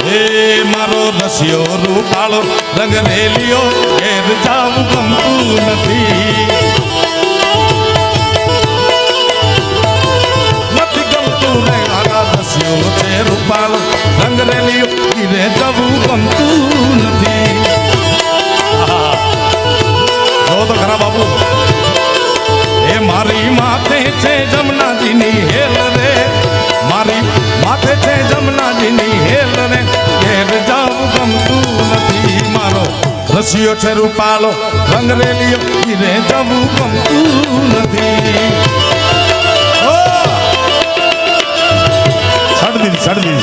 હે મારો રસિયો રૂપાળો રંગ રેલિયો ઘેર જાવું ગમતું નથી. નથી ગમતું રે મારા રસિયો છે રૂપાળો રંગ રેલિયો ઘેર જાવું ગમતું નથી. જો તો ખરા બાપુ એ મારી માથે છે જમનાજીની હેલ રે મારી માથે છે જમનાજીની હેલ રે ઘેર જાવું ગમતું નથી. મારો રસિયો છે રૂપાળો રંગ રેલિયો ઘેર જાવું ગમતું નથી. સડદી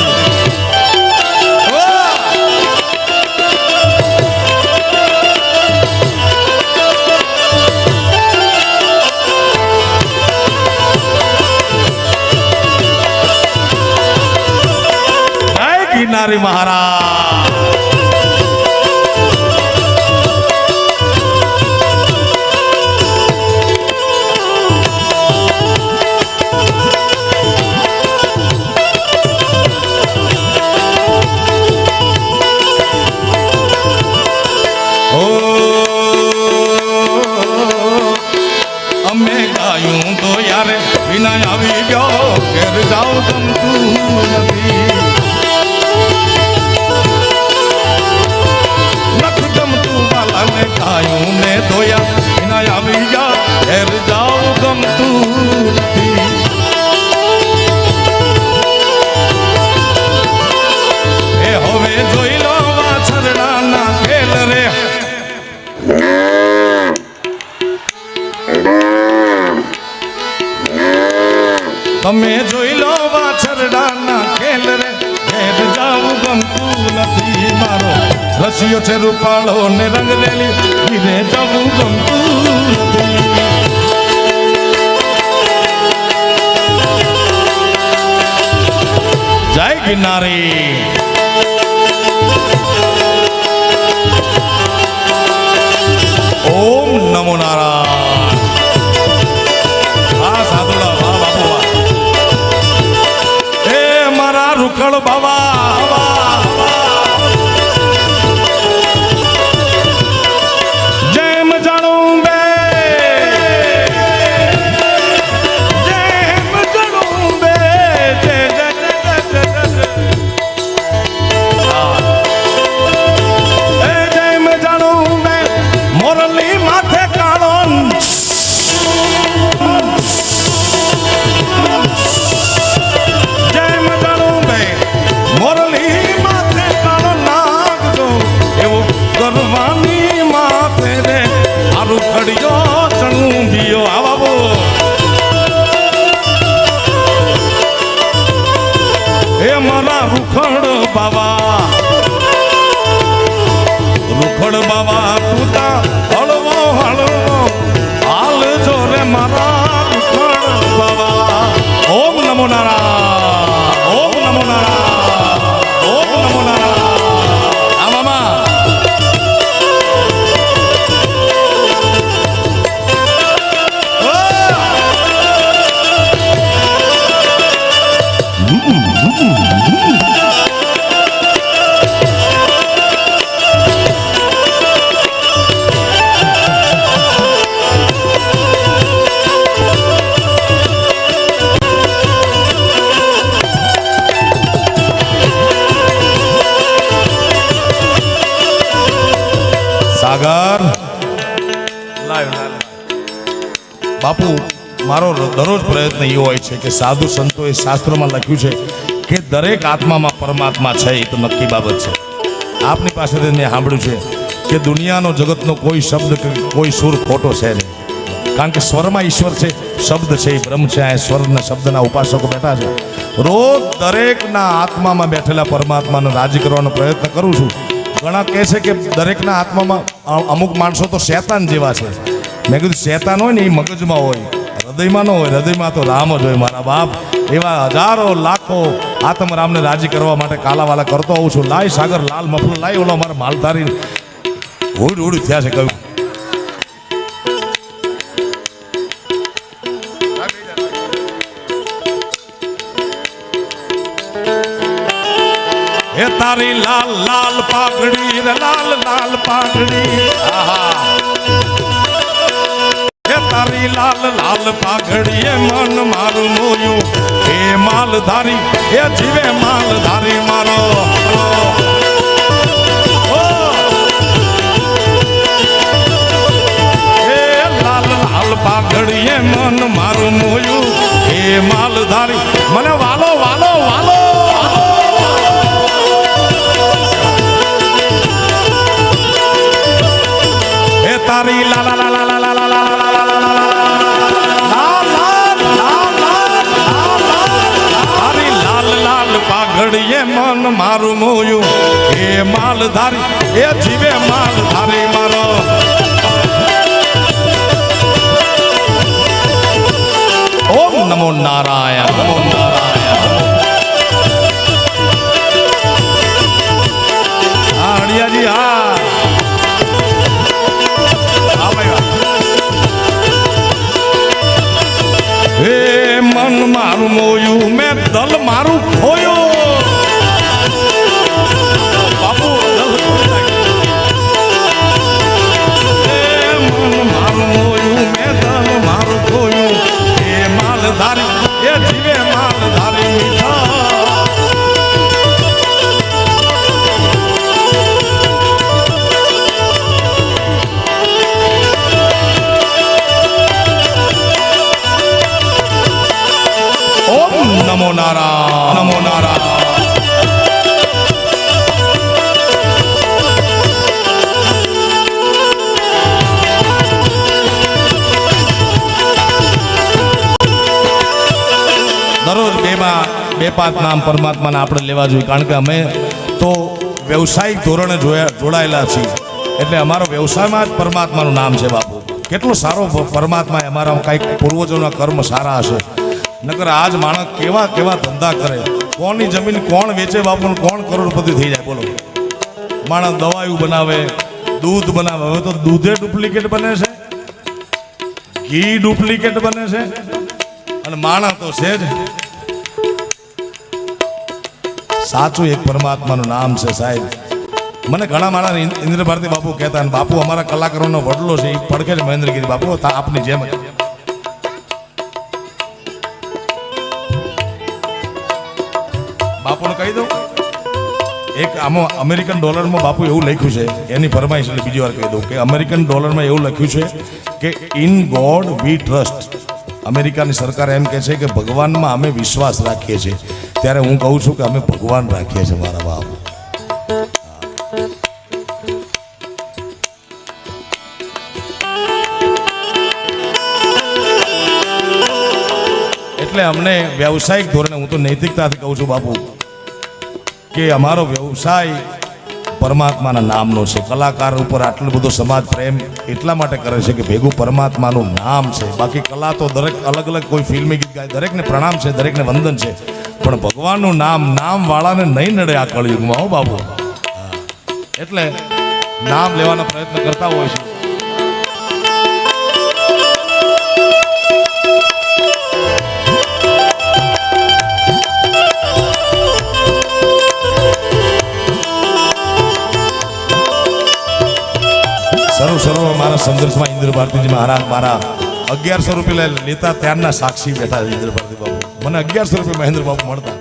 નારી મહારાજ અમે ગાયું તો યારે વિના આવી ગયો ઘેર જાવ ગમતું નથી. અને ગાયું ને ધોયા વિના આવી ગયા ઘેર જાવ ગમતું નથી. એ હવે જોઈ લો વાછરડાના ખેલ રે તમે જોઈ લો વાછરડાના ખેલ રે ઘેર જાવ ગમતું નથી. મારો રસિયો છે રૂપાળો ને રંગ રેલી ઘીરે જવું ગમતું નથી. જય ગિરનારી. ઓમ નમો નારાયણ. હા સાધુડા વાહ બાપુ વાહ. હે મારા રૂખડ બાબા રૂખડ બાબા તુતા હળવો હળવો હાલ જો રે મારા રૂખડ બાબા. ઓમ નમો નારાયણ. ઓમ નમો નારાયણ. ઓમ નમો નારાયણ. આ મામા સાગર બાપુ મારો દરરોજ પ્રયત્ન એવો હોય છે કે સાધુ સંતોએ શાસ્ત્રોમાં લખ્યું છે કે દરેક આત્મામાં પરમાત્મા છે. એ તો નક્કી બાબત છે. આપની પાસેથી મેં સાંભળ્યું છે કે દુનિયાનો જગતનો કોઈ શબ્દ કોઈ સુર ખોટો છે નહીં. કારણ કે સ્વરમાં ઈશ્વર છે, શબ્દ છે એ બ્રહ્મ છે. આ સ્વરના શબ્દના ઉપાસકો બેઠા છે. રોજ દરેકના આત્મામાં બેઠેલા પરમાત્માને રાજી કરવાનો પ્રયત્ન કરું છું. ઘણા કહે છે કે દરેકના આત્મામાં અમુક માણસો તો શેતાન જેવા છે. મેં કીધું શેતાન હોય ને એ મગજમાં હોય, હૃદયમાં ન હોય. હૃદયમાં તો રામ જ હોય મારા બાપ. એવા હજારો લાખો આત્મરામને રાજી કરવા માટે કાલાવાલા કરતો હોઉં છું. લાય સાગર લાલ મફલો લાય ઓલો મારા માલધારી હુડ થયા છે કહ્યું. એ તારી લાલ લાલ પાઘડી રે લાલ લાલ પાઘડી આહા એ તારી લાલ લાલ પાઘડી એ મન મારું મોયું એ માલધારી એ જીવે માલધારી મારો એ લાલ લાલ પાઘડી એ મન મારું મોયું એ માલધારી મને વાલો વાલો વાલો એ તારી લા લા લા લા લા લા લા પાઘડીએ મન મારું મોયું એ માલધારી એ જીવે માલધારી મારો ઓમ નમો નારાયણ નમો નારાયણ હા હડિયાજી હા હે મન મારું મોયું મેં દલ મારું ખોયું બાપુ હે મન મારું મોયું મેં દલ મારું ખોયું એ માલધારી એ જીવે માલધારી મીઠા નમો નારાયણ નમો નારાયણ દરરોજ બે પાંચ નામ પરમાત્માના આપણે લેવા જોઈએ કારણ કે અમે તો વ્યવસાયિક ધોરણે જોડાયેલા છીએ એટલે અમારો વ્યવસાયમાં જ પરમાત્માનું નામ છે બાપુ કેટલો સારો પરમાત્મા અમારા કંઈક પૂર્વજોના કર્મ સારા હશે નકર આજ માણસ કેવા કેવા ધંધા કરે કોની જમીન કોણ વેચે બાપુ કોણ કરોડપતિ થઈ જાય બોલો માણસ દવાયું બનાવે દૂધ બનાવે હવે તો દૂધે ડુપ્લિકેટ બને છે ઘી ડુપ્લિકેટ બને છે અને માણસ તો છે જ સાચું એક પરમાત્માનું નામ છે સાહેબ મને ઘણા માણસ ઇન્દ્ર ભારતી બાપુ કહેતા અને બાપુ અમારા કલાકારોનો વડલો છે એ પડખે છે મહેન્દ્રગીરી બાપુ આપની જેમ જ બાપુને કહી દઉં એક આમાં અમેરિકન ડોલરમાં બાપુ એવું લખ્યું છે એની ફરમાઈશ એટલે બીજી વાર કહી દઉં કે અમેરિકન ડોલરમાં એવું લખ્યું છે કે ઇન ગોડ વી ટ્રસ્ટ અમેરિકાની સરકાર એમ કહે છે કે ભગવાનમાં અમે વિશ્વાસ રાખીએ છીએ ત્યારે હું કહું છું કે અમે ભગવાન રાખીએ છીએ મારા બાપ એટલે અમને વ્યવસાયિક ધોરણે હું તો નૈતિકતાથી કહું છું બાપુ કે અમારો વ્યવસાય પરમાત્માના નામનો છે કલાકાર ઉપર આટલો બધો સમાજ પ્રેમ એટલા માટે કરે છે કે ભેગું પરમાત્માનું નામ છે બાકી કલા તો દરેક અલગ અલગ કોઈ ફિલ્મી ગીત ગાય દરેકને પ્રણામ છે દરેકને વંદન છે પણ ભગવાનનું નામ વાળાને નહીં નડે આ કળયુગમાં હો બાપુ એટલે નામ લેવાનો પ્રયત્ન કરતા હોય છે સર્વ મારા સંઘર્ષમાં ઇન્દ્ર ભારતીજી મહારાજ મારા 1100 રૂપિયા લેતા ત્યારના સાક્ષી બેઠા ઇન્દ્ર ભારતી બાબુ મને 1100 રૂપિયા મહેન્દ્ર બાબુ મળતા